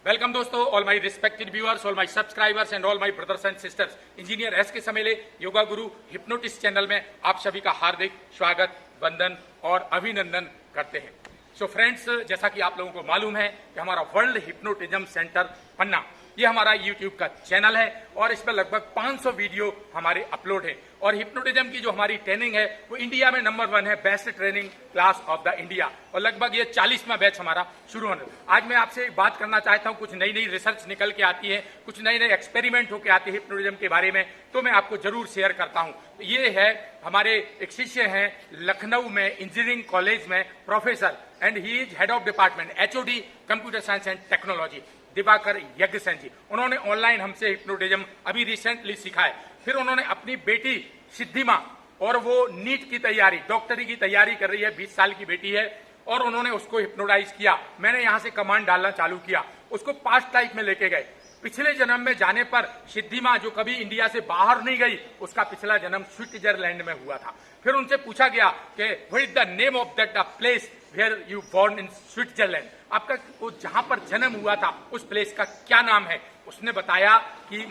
Welcome दोस्तों, all my respected viewers, all my subscribers and all my brothers and sisters. Engineer S के समेले योगा गुरु hypnotist channel में आप सभी का हार्दिक स्वागत, वंदन और अभिनंदन करते हैं। सो फ्रेंड्स, जैसा कि आप लोगों को मालूम है कि हमारा वर्ल्ड हिप्नोटिज्म सेंटर पन्ना ये हमारा यूट्यूब का चैनल है और इसमें लगभग 500 वीडियो हमारे अपलोड है। और हिप्नोटिज्म की जो हमारी ट्रेनिंग है वो इंडिया में नंबर 1 है, best training class of the India. और लगभग ये 40वां बैच हमारा शुरू होने। आज मैं आपसे एक बात करना चाहता हूँ। कुछ नई नई रिसर्च निकल के आती है, कुछ नए नए एक्सपेरिमेंट होकर आते हैं हिप्नोटिज्म के बारे में, तो मैं आपको जरूर शेयर करता हूँ। ये है हमारे एक शिष्य हैं लखनऊ में इंजीनियरिंग कॉलेज में professor, and he is head of department HOD computer science and technology, Diwakar Yagyasen ji. उन्होंने ऑनलाइन हमसे हिप्नोटिज्म अभी रिसेंटली सीखा है। फिर उन्होंने अपनी बेटी सिद्धिमा, और वो नीट की तैयारी, डॉक्टरी की तैयारी कर रही है, 20 साल की बेटी है, और उन्होंने उसको हिप्नोटाइज किया। मैंने यहां से कमांड डालना चालू किया, उसको पास्ट लाइफ में लेके गए। पिछले जन्म में जाने पर सिद्धिमा जो कभी इंडिया से बाहर नहीं गई, उसका पिछला जन्म स्विट्जरलैंड में हुआ था। फिर उनसे पूछा गया कि what is the name of that place where you born in Switzerland, आपका वो जहां पर जन्म हुआ था उस प्लेस का क्या नाम है। उसने बताया कि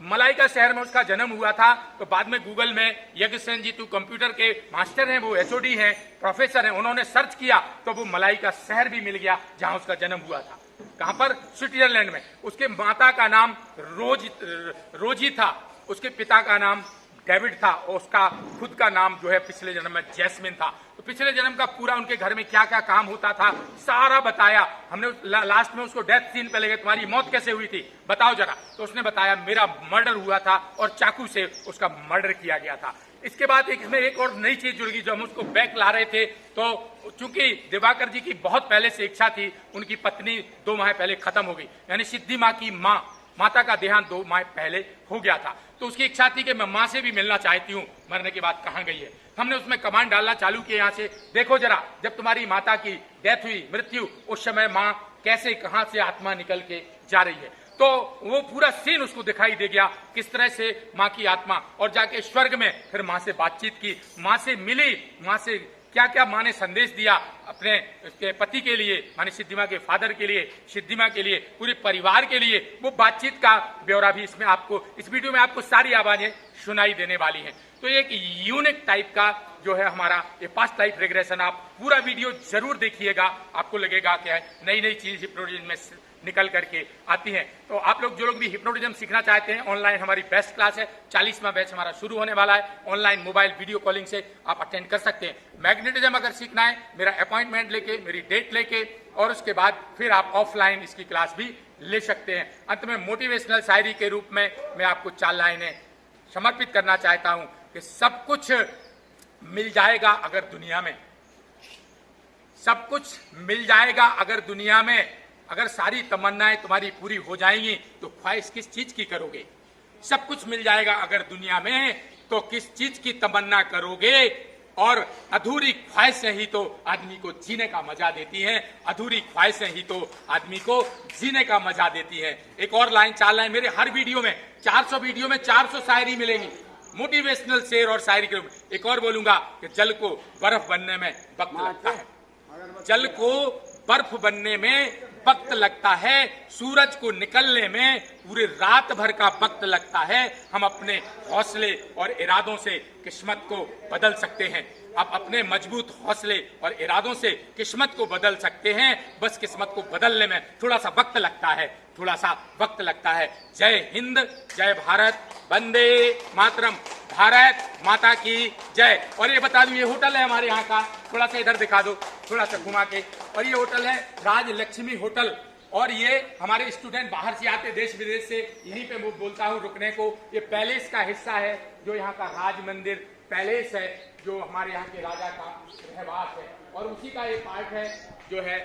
मलाइका शहर में उसका जन्म हुआ था। तो बाद में गूगल में यज्ञसेन जी तो कंप्यूटर के मास्टर हैं, वो HOD हैं, प्रोफेसर हैं, उन्होंने सर्च किया तो वो मलाइका शहर भी मिल गया जहां उसका जन्म हुआ था। कहां पर? स्विट्जरलैंड में। उसके माता का नाम रोजी था, उसके पिता का नाम डेविड था, और उसका खुद का नाम जो है पिछले जन्म में जैस्मिन था। तो पिछले जन्म का पूरा उनके घर में क्या क्या काम होता था सारा बताया। हमने लास्ट में उसको डेथ सीन पे ले गए, तुम्हारी मौत कैसे हुई थी बताओ जरा। तो उसने बताया मेरा मर्डर हुआ था और चाकू से उसका मर्डर किया गया था। इसके बाद इसमें एक और नई चीज जुड़ गई। जो हम उसको बैक ला रहे थे, तो चूंकि दिवाकर जी की बहुत पहले से इच्छा थी, उनकी पत्नी 2 माह पहले खत्म हो गई, यानी सिद्धि माँ की माता का देहांत 2 माह पहले हो गया था। तो उसकी इच्छा थी कि मैं माँ से भी मिलना चाहती हूँ, मरने के बाद कहाँ गई है। हमने उसमें कमांड डालना चालू किया, यहाँ से देखो जरा, जब तुम्हारी माता की डेथ हुई, मृत्यु, उस समय माँ कैसे कहाँ से आत्मा निकल के जा रही है। तो वो पूरा सीन उसको दिखाई दे गया, किस तरह से माँ की आत्मा, और जाके स्वर्ग में फिर माँ से बातचीत की, माँ से मिली, माँ से क्या क्या माँ ने संदेश दिया अपने उसके पति के लिए, माने सिद्धिमा के फादर के लिए, सिद्धिमा के लिए, पूरे परिवार के लिए। वो बातचीत का ब्यौरा भी इसमें आपको, इस वीडियो में आपको सारी आवाजें सुनाई देने वाली हैं। तो एक यूनिक टाइप का जो है हमारा ये पास्ट लाइफ रिग्रेशन, आप पूरा वीडियो जरूर देखिएगा, आपको लगेगा कि नई नई चीज हिप्नोटिज्म में निकल करके आती हैं। तो आप लोग जो लोग भी हिप्नोटिज्म सीखना चाहते हैं, ऑनलाइन हमारी बेस्ट क्लास है, 40वां बैच हमारा शुरू होने वाला है। ऑनलाइन मोबाइल वीडियो कॉलिंग से आप अटेंड कर सकते हैं। मैग्नेटिज्म अगर सीखना है, मेरा अपॉइंटमेंट लेके, मेरी डेट लेके, और उसके बाद फिर आप ऑफलाइन इसकी क्लास भी ले सकते हैं। अंत में मोटिवेशनल शायरी के रूप में मैं आपको 4 लाइनें समर्पित करना चाहता हूं कि सब कुछ मिल जाएगा अगर दुनिया में, सब कुछ मिल जाएगा अगर दुनिया में, अगर सारी तमन्नाएं तुम्हारी पूरी हो जाएंगी तो ख्वाहिश किस चीज की करोगे। सब कुछ मिल जाएगा अगर दुनिया में तो किस चीज की तमन्ना करोगे। और अधूरी ख्वाहिशें ही तो आदमी को जीने का मजा देती हैं, अधूरी ख्वाहिशें ही तो आदमी को जीने का मजा देती हैं। एक और लाइन, 4 लाइन, मेरे हर वीडियो में 400 वीडियो में 400 शायरी मिलेंगी, मोटिवेशनल शेर और शायरी के रूप। एक और बोलूंगा कि जल को बर्फ बनने में वक्त लगता है, जल को बर्फ बनने में वक्त लगता है, सूरज को निकलने में पूरे रात भर का वक्त लगता है। हम अपने हौसले और इरादों से किस्मत को बदल सकते हैं। आप अपने मजबूत हौसले और इरादों से किस्मत को बदल सकते हैं। बस किस्मत को बदलने में थोड़ा सा वक्त लगता है, थोड़ा सा वक्त लगता है। जय हिंद, जय भारत, वंदे मातरम, भारत माता की जय। और ये बता दूं, ये होटल है हमारे यहाँ का, थोड़ा सा इधर दिखा दो, थोड़ा सा घुमा के। और ये होटल है राजलक्ष्मी होटल, और ये हमारे स्टूडेंट बाहर से आते, देश विदेश से, यहीं पे वो बोलता हूँ रुकने को। ये पैलेस का हिस्सा है, जो यहाँ का राज मंदिर पैलेस है, जो हमारे यहाँ के राजा का रहवास है, और उसी का ये पार्ट है जो है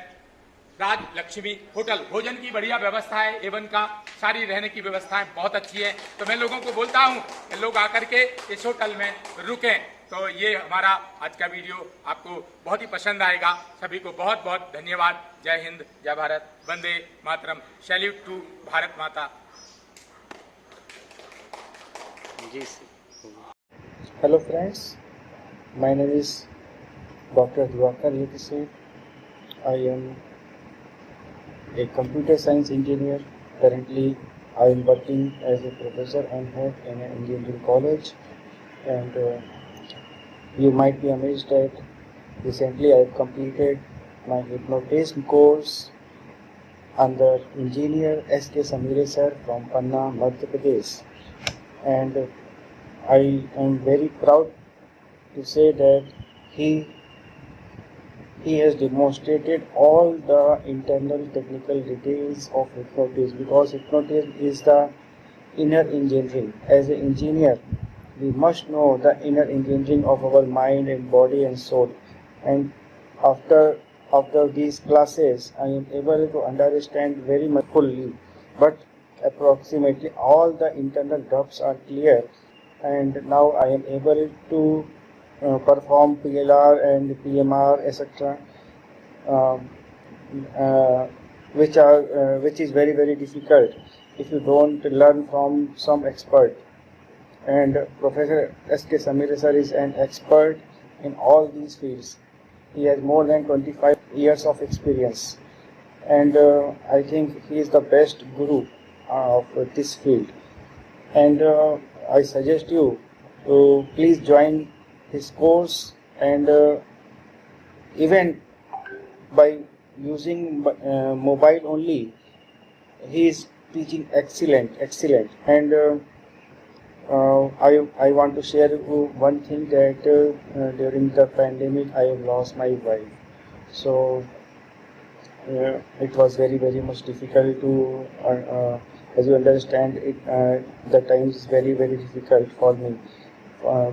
राजलक्ष्मी होटल। भोजन की बढ़िया व्यवस्था है, एवन का सारी रहने की व्यवस्थाएं बहुत अच्छी है। तो मैं लोगों को बोलता हूं कि लोग आकर के इस होटल में रुकें। तो ये हमारा आज का वीडियो आपको बहुत ही पसंद आएगा। सभी को बहुत बहुत धन्यवाद। जय हिंद, जय भारत, वंदे मातरम, सैल्यूट टू भारत माता। Hello friends, my name is Dr. Diwakar Yudhise. I am a computer science engineer. Currently, I am working as a professor and head in an engineering college. And you might be amazed that recently I have completed my hypnotism course under engineer S.K. Samire sir from Panna, Madhya Pradesh. And I am very proud to say that he has demonstrated all the internal technical details of hypnotism, because hypnotism is the inner engineering. As an engineer, we must know the inner engineering of our mind and body and soul. And after these classes, I am able to understand very much fully, but approximately all the internal doubts are clear, and now I am able to perform PLR and PMR, etc., which is very very difficult if you don't learn from some expert. And Professor S.K. Samire sir is an expert in all these fields. He has more than 25 years of experience, and I think he is the best guru of this field. And I suggest you to please join his course, and even by using mobile only, he is teaching excellent. And I want to share one thing, that during the pandemic I have lost my wife. So it was very very much difficult to as you understand it, the times is very very difficult for me.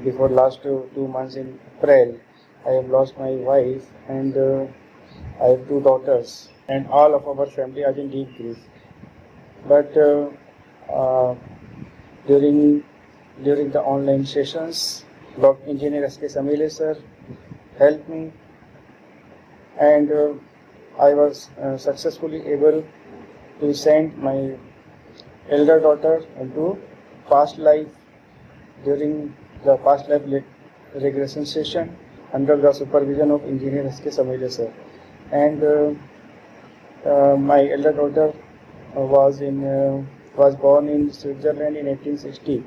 Before last 2 months in April, I have lost my wife, and I have 2 daughters, and all of our family are in deep grief. But during the online sessions, Dr. Engineer S.K. Samire sir helped me, and I was successfully able to send my elder daughter into past life during the past life regression session under the supervision of Engineer S.K. Samire sir. And my elder daughter was born in Switzerland in 1860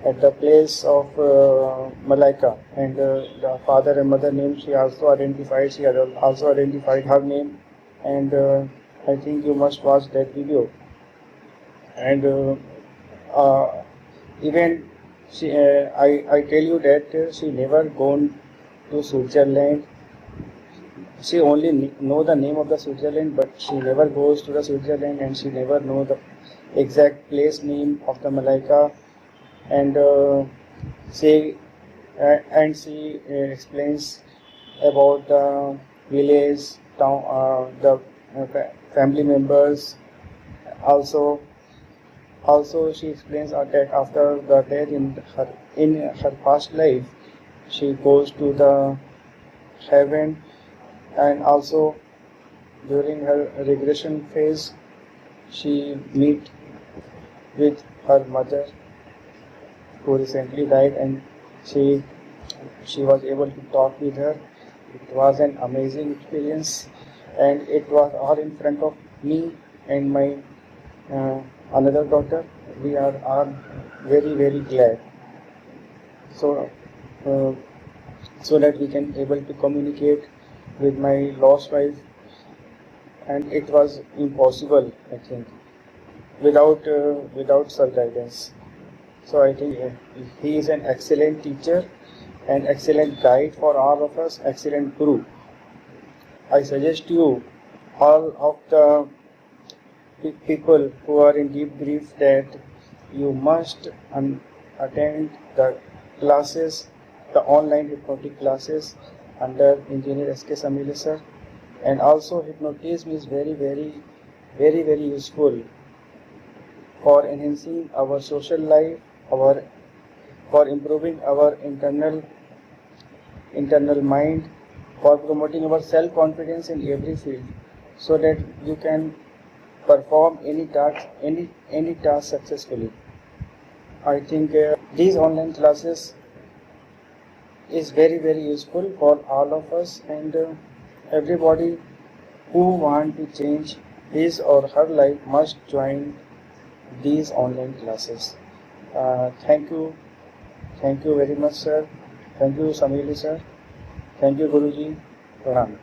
at the place of Malaika, and the father and mother name she also identified. She had also identified her name, and I think you must watch that video. And even she, I tell you that she never gone to Switzerland. She only know the name of the Switzerland, but she never goes to the Switzerland, and she never know the exact place name of the Malaika. And she explains about the village, town, the family members. Also she explains that after the death in her past life, she goes to the heaven, and also during her regression phase, she meet with her mother, who recently died, and she was able to talk with her. It was an amazing experience, and it was all in front of me and my another daughter. We are all very very glad, so that we can able to communicate with my lost wife, and it was impossible, I think, without sir guidance. So I think he is an excellent teacher, an excellent guide for all of us, excellent guru. I suggest you, all of the people who are in deep grief, that you must attend the classes, the online hypnotic classes under Engineer S.K. Samire sir. And also hypnotism is very very useful for enhancing our social life, for improving our internal mind, for promoting our self-confidence in every field, so that you can perform any task successfully. I think these online classes is very very useful for all of us, and everybody who want to change his or her life must join these online classes. Thank you very much, sir. Thank you, Samili sir. Thank you, Guruji. Pranam.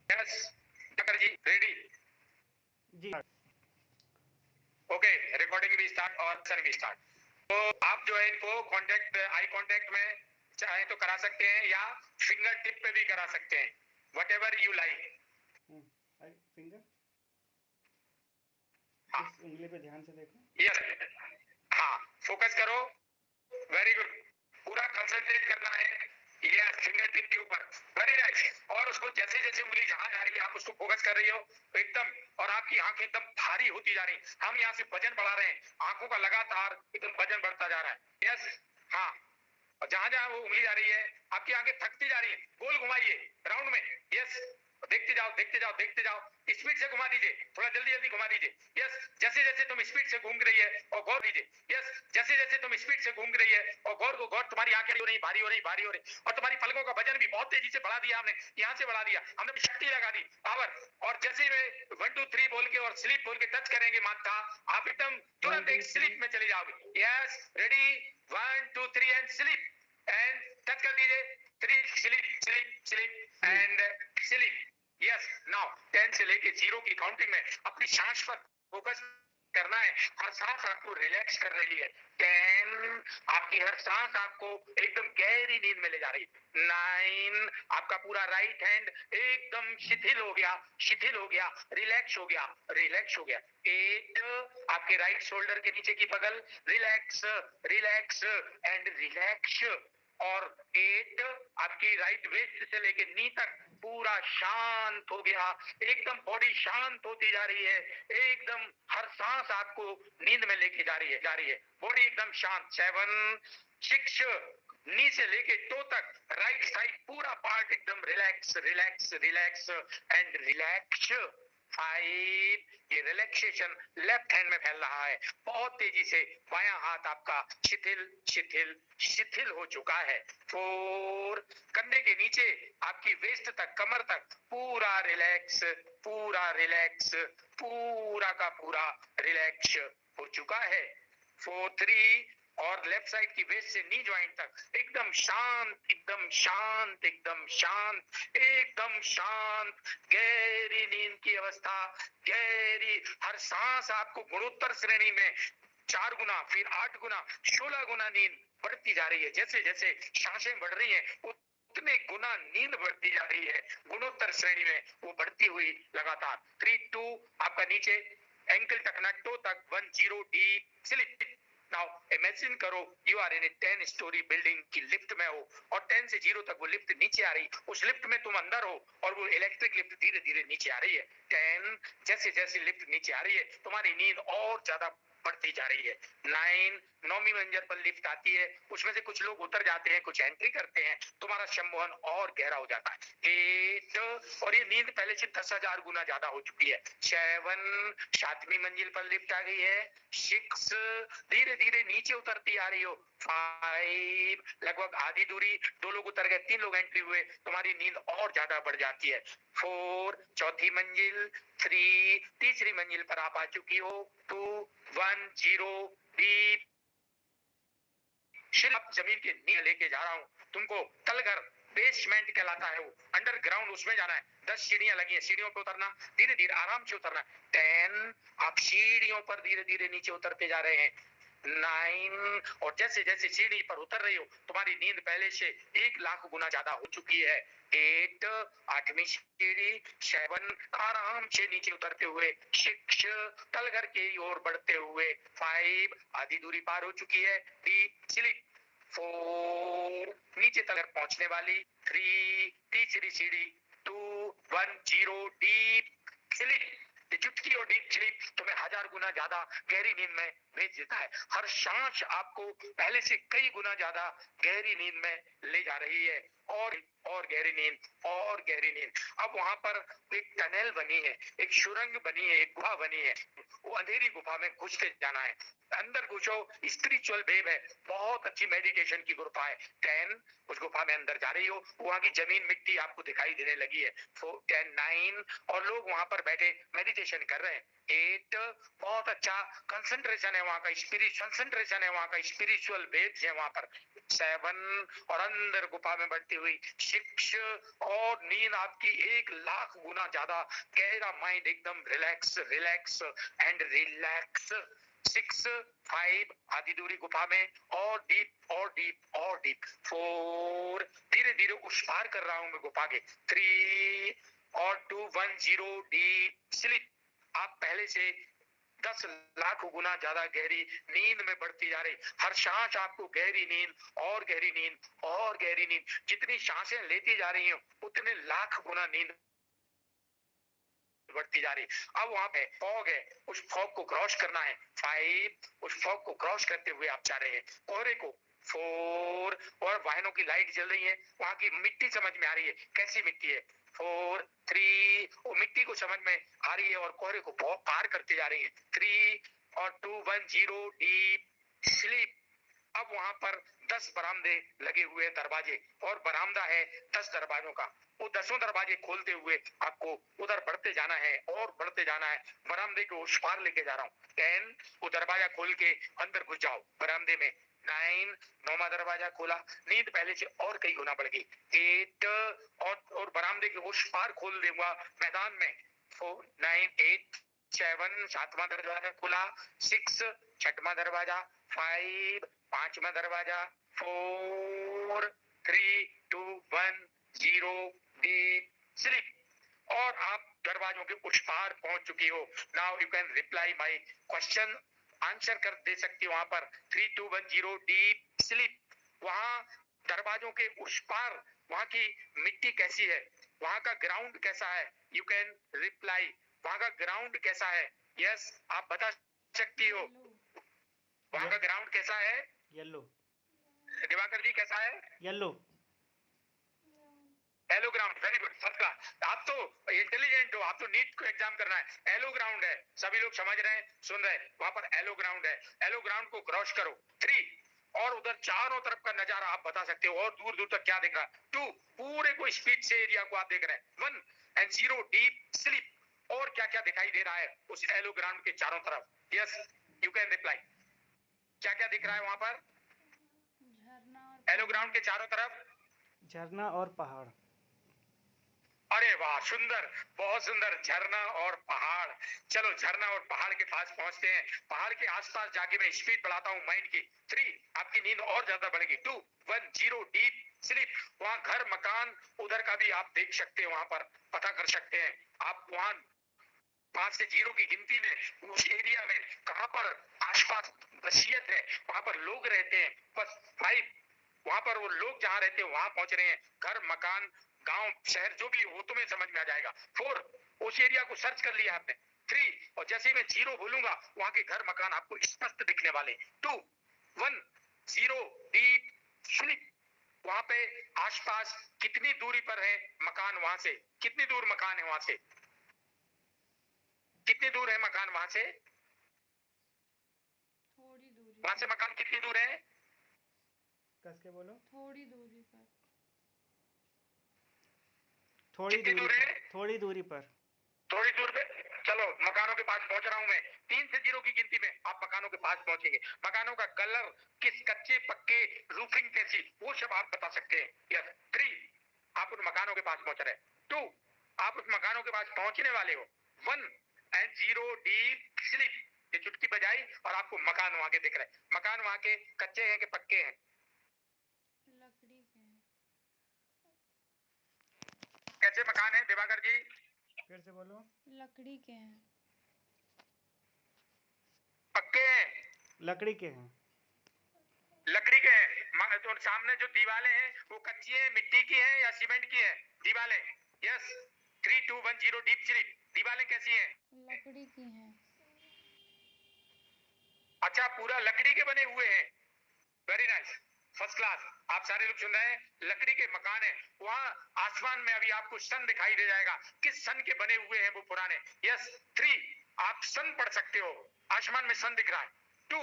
Yes, Dakar ji, ready? Ji okay, recording भी start और session भी start. तो आप जो है इनको contact, eye contact में चाहे तो करा सकते हैं या फिंगर टिप पे भी करा सकते हैं, what ever you like. Finger हाँ। इस उंगली पे ध्यान से देखो। यस, हाँ, फोकस करो, वेरी गुड, पूरा कंसंट्रेट करना है ये फिंगर टिप के ऊपर, वेरी नाइस। और उसको जैसे जैसे उंगली जहां जा रही है आप उसको फोकस कर रही हो तो एकदम, और आपकी आंखें एकदम भारी होती जा रही, हम यहाँ से वजन बढ़ा रहे हैं, आंखों का लगातार एकदम वजन बढ़ता जा रहा है। यस, हाँ, और जहां जहां वो उंगली जा रही है आपकी आंखें थकती जा रही है, गोल घुमाइए राउंड में। यस, देखते जाओ देखते जाओ देखते जाओ, स्पीड से घुमा दीजिए, थोड़ा जल्दी जल्दी घुमा दीजिए। यस, जैसे जैसे तुम स्पीड से घूम रही है और गौर दीजिए। यस, जैसे जैसे तुम स्पीड से घूम रही है और गौर को गौर, तुम्हारी आंखें हो रही, भारी हो रही, भारी हो रही, और तुम्हारी पलकों का वजन भी बहुत तेजी से बढ़ा दिया हमने, यहाँ से बढ़ा दिया हमने, शक्ति लगा दी, पावर। और जैसे में 1 2 3 बोल के और स्लीप बोल के टच करेंगे माथा, आप एकदम तुरंत एक स्लीप में चले जाओगे। Yes, ready, 1 2 3 and sleep, and touch कर दीजिए, 3 sleep sleep sleep and sleep. Yes, now 10 से लेके 0 की काउंटिंग में अपनी सांस पर फोकस करना है, हर सांस आपको रिलैक्स कर रही है। 10, आपकी हर सांस आपको एकदम गहरी नींद में ले जा रही है। 9, आपका पूरा राइट हैंड एकदम शिथिल हो गया, शिथिल हो गया, रिलैक्स हो गया, रिलैक्स हो गया। 8, आपके राइट शोल्डर के नीचे की बगल रिलैक्स, रिलैक्स एंड रिलैक्स। और 8, आपकी राइट वेस्ट से लेके नी तक पूरा शांत हो गया, एकदम बॉडी शांत होती जा रही है, एकदम हर सांस आपको नींद में लेके जा रही है, बॉडी एकदम शांत। 7 6, नी से लेके टो तक राइट साइड पूरा पार्ट एकदम relax relax relax and relax. 5, ये रिलैक्सेशन लेफ्ट हैंड में फैल रहा है बहुत तेजी से, बायां हाथ आपका शिथिल शिथिल शिथिल हो चुका है। 4, कंधे के नीचे आपकी वेस्ट तक, कमर तक पूरा रिलैक्स, पूरा रिलैक्स, पूरा का पूरा रिलैक्स हो चुका है। 4 3, और लेफ्ट साइड की वेस्ट से नी ज्वाइंट तक एकदम शांत, एकदम शांत, एकदम शांत, एकदम शांत, गहरी नींद की अवस्था, गहरी, हर सांस आपको गुणोत्तर श्रेणी में 4 गुना, फिर 8 गुना, 16 गुना नींद बढ़ती जा रही है। जैसे जैसे सांसें बढ़ रही हैं उतने गुना नींद बढ़ती जा रही है, गुणोत्तर श्रेणी में वो बढ़ती हुई लगातार। 3 2, आपका नीचे एंकल टकना टो तक 1 0 डीप स्लीप। नाउ इमेजिन करो you are in a 10 story building की लिफ्ट में हो, और 10 से 0 तक वो लिफ्ट नीचे आ रही, उस लिफ्ट में तुम अंदर हो और वो इलेक्ट्रिक लिफ्ट धीरे धीरे नीचे आ रही है। 10, जैसे जैसे लिफ्ट नीचे आ रही है तुम्हारी नींद और ज्यादा बढ़ती जा रही है। 9, 9वीं मंजिल पर लिफ्ट आती है, उसमें से कुछ लोग उतर जाते हैं, कुछ एंट्री करते हैं, तुम्हारा सम्मोहन और गहरा हो जाता है। 8, और ये नींद पहले से 10,000 गुना ज्यादा हो चुकी है। 7, 7वीं मंजिल पर लिफ्ट आ गई है। 6, धीरे धीरे नीचे उतरती आ रही हो। 5, लगभग आधी दूरी, 2 लोग उतर गए, 3 लोग एंट्री हुए, तुम्हारी नींद और ज्यादा बढ़ जाती है। 4, चौथी मंजिल। 3, तीसरी मंजिल पर आप आ चुकी हो। 2 1 0 डीप। सिर्फ जमीन के नीचे लेके जा रहा हूँ तुमको, तलघर बेसमेंट कहलाता है वो, अंडरग्राउंड, उसमें जाना है। 10 सीढ़ियां लगी है, सीढ़ियों पे उतरना, धीरे धीरे आराम से उतरना। 10, आप सीढ़ियों पर धीरे धीरे नीचे उतरते जा रहे हैं। 9, और जैसे जैसे सीढ़ी पर उतर रही हो तुम्हारी नींद पहले से 1,00,000 गुना ज्यादा हो चुकी है। 8, 8वीं सीढ़ी। 7, आराम से नीचे उतरते हुए। 6, तलघर की ओर बढ़ते हुए। 5, आधी दूरी पार हो चुकी है, डीप स्लीप। 4, नीचे तलघर पहुंचने वाली। 3, तीसरी सीढ़ी। 2 1 0 डीप स्लीप। चुटकी और डीप स्लीप तुम्हें 1000 गुना ज्यादा गहरी नींद में भेज देता है। हर सांस आपको पहले से कई गुना ज्यादा गहरी नींद में ले जा रही है, और गहरी नींद, और गहरी नींद। अब वहां पर एक टनल बनी है, एक सुरंग बनी है, एक गुफा बनी है। वो अंधेरी गुफा में घुसते जाना है, अंदर घुसो। स्पिरिचुअल वेव है, बहुत अच्छी मेडिटेशन की गुफा है। 10, उस गुफा में अंदर जा रही हो, वहां की जमीन मिट्टी आपको दिखाई देने लगी है। 4, 10, 9, और लोग वहां पर बैठे मेडिटेशन कर रहे हैं। 8, बहुत अच्छा कंसंट्रेशन है वहां का, कंसंट्रेशन है वहां का, स्पिरिचुअल वेव्स है वहां पर। 7, और अंदर गुफा में बढ़ती हुई 6, और नींद आपकी 1,00,000 गुना ज्यादा गहरा, माइंड एकदम रिलैक्स रिलैक्स एंड रिलैक्स। 6, 5, आधी दूरी गुफा में, और डीप और डीप और डीप। 4, धीरे धीरे उस पार कर रहा हूं मैं गुफा के। 3 और 2, 1, 0 डीप स्लीप। आप पहले से 10,00,000 गुना ज्यादा गहरी नींद में बढ़ती जा रही। हर सांस आपको गहरी नींद, और गहरी नींद, और गहरी नींद। जितनी सांसें लेती जा रही हो, उतने लाख गुना नींद बढ़ती जा रही। अब वहां पे फॉग है, उस फॉग को क्रॉस करना है। 5, उस फॉग को क्रॉस करते हुए आप जा रहे हैं कोहरे को। 4, और वाहनों की लाइट जल रही है, वहां की मिट्टी समझ में आ रही है, कैसी मिट्टी है। 4, 3, वो मिट्टी को समझ में आ रही है, और कोहरे को पार करते जा रही है। 3 और 2, 1, 0 डीप स्लीप। अब वहां पर 10 बरामदे लगे हुए हैं, दरवाजे, और बरामदा है 10 दरवाजों का। वो 10 दरवाजे खोलते हुए आपको उधर बढ़ते जाना है, और बढ़ते जाना है। बरामदे को उस पार लेके जा रहा हूँ। 10, वो दरवाजा खोल के अंदर घुस जाओ बरामदे में। 9, 9वां दरवाजा खोला, नींद पहले से और कई गुना बढ़ गई। 8, और बरामदे के उस पार खोल दूंगा मैदान में। 4, 9, 8, 7, 7वां दरवाजा खुला। 6, 6वां दरवाजा। 5, 5वां दरवाजा। 4, 3, 2, 1, 0 डीप स्लीप। और आप दरवाजों के उस पार पहुंच चुकी हो। Now you can reply my question, answer कर दे सकती हो वहां पर। 3, 2, 1, 0 डीप स्लीप। वहां दरवाजों के उस पार वहां की मिट्टी कैसी है, वहां का ग्राउंड कैसा है? यू कैन रिप्लाई, वहां का ग्राउंड कैसा है? यस, आप बता सकती हो वहां का ग्राउंड कैसा है? येलो। दिवाकर जी कैसा है? Yellow. Yellow ground, very good, first class. आप तो इंटेलिजेंट हो, आप तो नीट को एग्जाम करना है। एलो ग्राउंड है, सभी लोग समझ रहे हैं, सुन रहे हैं, वहां पर एलो ग्राउंड है। एलो ग्राउंड को क्रॉस करो। 3, और उधर चारों तरफ का नजारा आप बता सकते हो, और दूर दूर तक क्या दिख रहा है। 2, पूरे को स्पीड से एरिया को आप देख रहे हैं। 1 एंड 0 डीप स्लीप। और क्या क्या दिखाई दे रहा है उस एलो ग्राउंड के चारों तरफ? Yes, you can reply. क्या क्या दिख रहा है वहां पर एलो ग्राउंड के चारों तरफ? झरना और पहाड़। अरे वाह, सुंदर, बहुत सुंदर, झरना और पहाड़। चलो झरना और पहाड़ के पास पहुंचते हैं। पहाड़ के आसपास जाके मैं स्पीड बढ़ाता हूं माइंड की। 3, आपकी नींद और ज्यादा बढ़ेगी। 2, 1, 0 डीप स्लीप। वहां घर मकान उधर का भी आप देख सकते हैं, वहां पर पता कर सकते हैं आप। वहां 5 से 0 की गिनती में उस एरिया में कहां पर आसपास बसियत है, वहां पर लोग रहते हैं। बस 5, वहां पर वो लोग जहां रहते हैं वहां पहुंच रहे हैं। घर मकान गांव शहर जो भी हो तुम्हें समझ में आ जाएगा। 4, उस एरिया को सर्च कर लिया आपने। 3, और जैसे ही मैं 0 बोलूंगा वहां के घर मकान आपको स्पष्ट दिखने वाले। 2, 1, 0 डीप स्लीप। वहां पे आसपास कितनी दूरी पर है मकान वहां से? कितनी दूर मकान है वहां से? कितनी दूर है मकान वहां से? थोड़ी दूरी वहां से मकान कितनी दूर है? कस के बोलो। थोड़ी दूरी पर थोड़ी कितनी दूरी दूर पर। है? थोड़ी दूरी पर। थोड़ी दूर पे। चलो मकानों के पास पहुंच रहा हूं मैं। 3 से 0 की गिनती में आप मकानों के पास पहुंचेंगे। मकानों का कलर, किस कच्चे पक्के, रूफिंग कैसी, वो सब आप बता सकते हैं। यस। 3, आप उन मकानों के पास पहुंच रहे हैं। 2, आप उस मकानों के पास पहुंचने वाले हो। 1 एंड 0 डीप स्लीप। ये चुटकी बजाई और आपको मकान वहां के दिख रहे हैं। मकान वहां के कच्चे हैं कि पक्के हैं? लकड़ी के हैं। कैसे मकान है दिवाकर जी? फिर से बोलो। लकड़ी के हैं। पक्के हैं? लकड़ी के हैं। लकड़ी के हैं। तो सामने जो दीवारें हैं वो कच्ची है, मिट्टी की है या सीमेंट की है दीवारें? यस। 3, 2, 1, 0 deep sleep. दीवारें कैसी हैं? लकड़ी की हैं। अच्छा, पूरा लकड़ी के बने हुए हैं। Very nice, first class. आप सारे लोग सुन रहे हैं, लकड़ी के मकान है। वहां आसमान में अभी आपको सन दिखाई दे जाएगा। किस सन के बने हुए हैं वो पुराने? यस, 3, आप सन पढ़ सकते हो। आसमान में सन दिख रहा है। 2,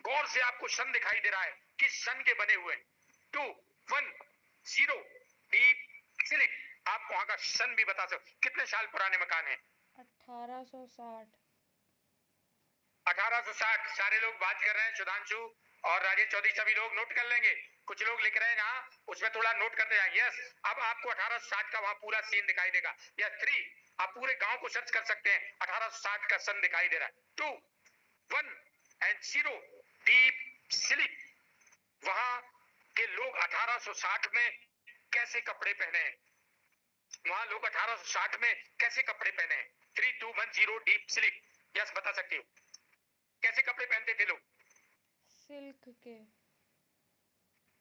गौर से आपको सन दिखाई दे रहा है। किस सन के बने हुए? 2, 1, 0, डीप स्लीप। आप वहां का सन भी बता सकते। कितने साल पुराने मकान है? 1860। 1860। सारे लोग बात कर रहे हैं। सुधांशु और राजेश चौधरी सभी लोग नोट कर लेंगे। कुछ लोग लिख रहे हैं जहां, उसमें थोड़ा नोट करते जाएं। यस, अब आपको 1860 का वहां पूरा सीन दिखाई देगा। यस, 3, आप पूरे गांव को सर्च कर सकते हैं। 1860 का सन दिखाई दे रहा है। 2, 1 एंड 0, डीप स्लीप। वहां के लोग 1860 में कैसे कपड़े पहने हैं? वहां लोग 1860 में कैसे कपड़े पहने हैं? 3, 2, 1, 0, डीप स्लीप। यस, बता सकते हो। कैसे कपड़े पहनते थे लोग? सिल्क के।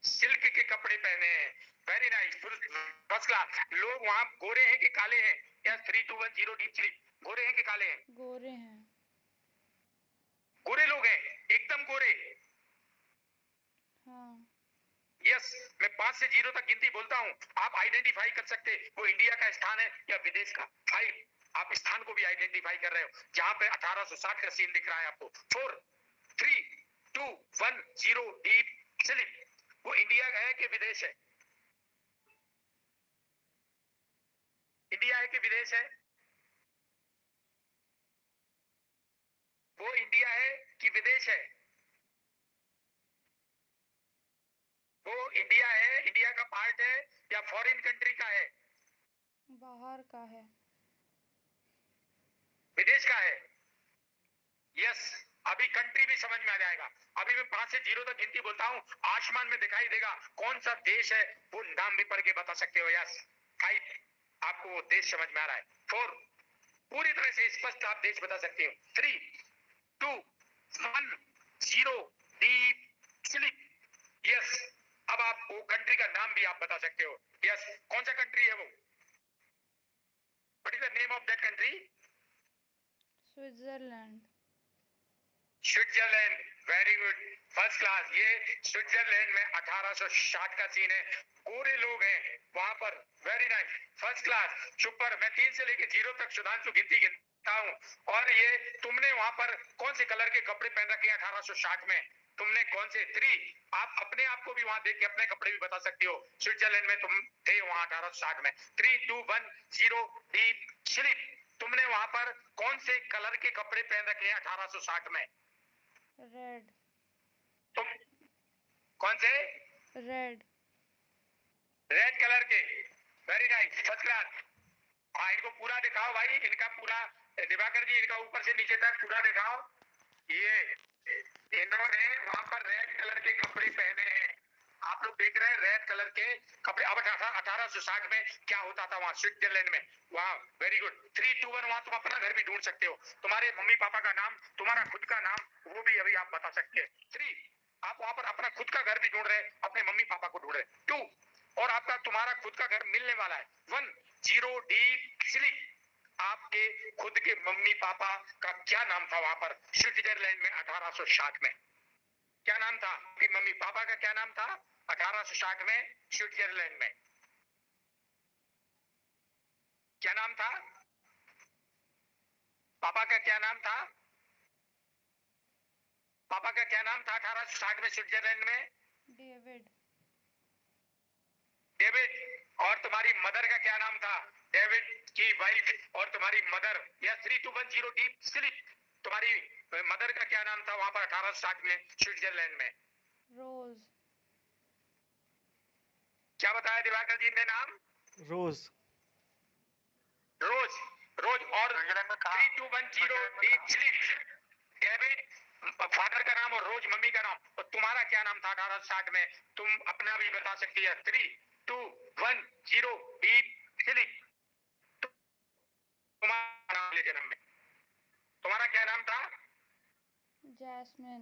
सिल्क के कपड़े पहने हैं। Very nice, first class. लोग वहां गोरे हैं कि काले हैं? Yes, 3, 2, 1, 0, deep sleep. गोरे हैं कि काले हैं? गोरे हैं। गोरे लोग हैं, एकदम गोरे। हाँ। यस, मैं 5 से 0 तक गिनती बोलता हूं, आप आइडेंटिफाई कर सकते वो इंडिया का स्थान है या विदेश का। 5, आप स्थान को भी आइडेंटिफाई कर रहे हो जहां पे 1860 का सीन दिख रहा है आपको। 4, 3, 2, 1, 0, डीप स्लीप। वो इंडिया का है कि विदेश है? इंडिया है कि विदेश है? वो इंडिया है कि विदेश है? वो इंडिया है, इंडिया का पार्ट है या फॉरेन कंट्री का है? बाहर का है। विदेश का है। यस, अभी कंट्री भी समझ में आ जाएगा। अभी मैं 5 से 0 तक गिनती बोलता हूं, आसमान में दिखाई देगा कौन सा देश है, वो नाम भी पढ़ के बता सकते हो। यस, 5, आपको वो देश समझ में आ रहा है। 4, पूरी तरह से स्पष्ट आप देश बता सकते हो। 3, 2, 1, 0, डीप स्लीप। यस, अब आप वो कंट्री का नाम भी आप बता सकते हो। यस, कौन सा कंट्री है वो? What is the name of that country? Switzerland. Switzerland. Very good, first class. ये स्विट्जरलैंड में 1860 का सीन है। गोरे लोग हैं वहां पर। Very nice, first class, super. मैं 3 से लेके 0 तक सुधांशु गिनती गिनता हूं। और ये तुमने वहां पर कौन से कलर के कपड़े पहन रखे हैं 1860 में? तुमने कौन से? 3, आप अपने आप को भी वहां देख के अपने कपड़े भी बता सकते हो। स्विट्जरलैंड में तुम थे वहां 1860 में। 3, 2, 1, 0, डीप स्लीप। तुमने वहां पर कौन से कलर के कपड़े पहन रखे हैं 1860 में? रेड। तुम कौन से? रेड। रेड कलर के। Very nice, first class. हाँ, इनको पूरा दिखाओ भाई, इनका पूरा। दिवाकर जी, इनका ऊपर से नीचे तक पूरा दिखाओ। ये इन्होंने वहां पर रेड कलर के कपड़े पहने हैं। आप लोग देख रहे हैं रेड कलर के कपड़े। अब 1860 में क्या होता था वहां स्विट्जरलैंड में? वहां वेरी गुड। 3, 2, 1, वहां तुम अपना घर भी ढूंढ सकते हो। तुम्हारे मम्मी पापा का नाम, तुम्हारा खुद का नाम, वो भी अभी आप बता सकते हैं। 3, आप वहां पर अपना खुद का घर भी ढूंढ रहे हैं, अपने मम्मी पापा को ढूंढ रहे हैं। 2, और आपका तुम्हारा खुद का घर मिलने वाला है। 1, 0, डीप स्लीप। आपके खुद के मम्मी पापा का क्या नाम था वहां पर स्विट्जरलैंड में 1860 में? क्या नाम था आपके मम्मी पापा का? क्या नाम था 1860 में स्विट्जरलैंड में? क्या नाम था पापा का? क्या नाम था पापा का? क्या नाम था 1860 में स्विट्जरलैंड में? डेविड। डेविड। और तुम्हारी मदर का क्या नाम था? डेविड की वाइफ और तुम्हारी मदर। या 3, 2, 1, 0, डीप स्लीप। तुम्हारी मदर का क्या नाम था वहां पर 1860 में स्विट्जरलैंड में? रोज। क्या बताया दिवाकर जी ने नाम? रोज। रोज। रोज। और 3, 2, 1, 0, डीप स्लीप। डेविड फादर का नाम और रोज मम्मी का नाम। और तुम्हारा क्या नाम था 1860 में? तुम अपना भी बता सकती है। 3, 2, 1, 0, डीप स्लीप। तुम्हारा नाम ले जन्म में, तुम्हारा क्या नाम था? जैस्मिन।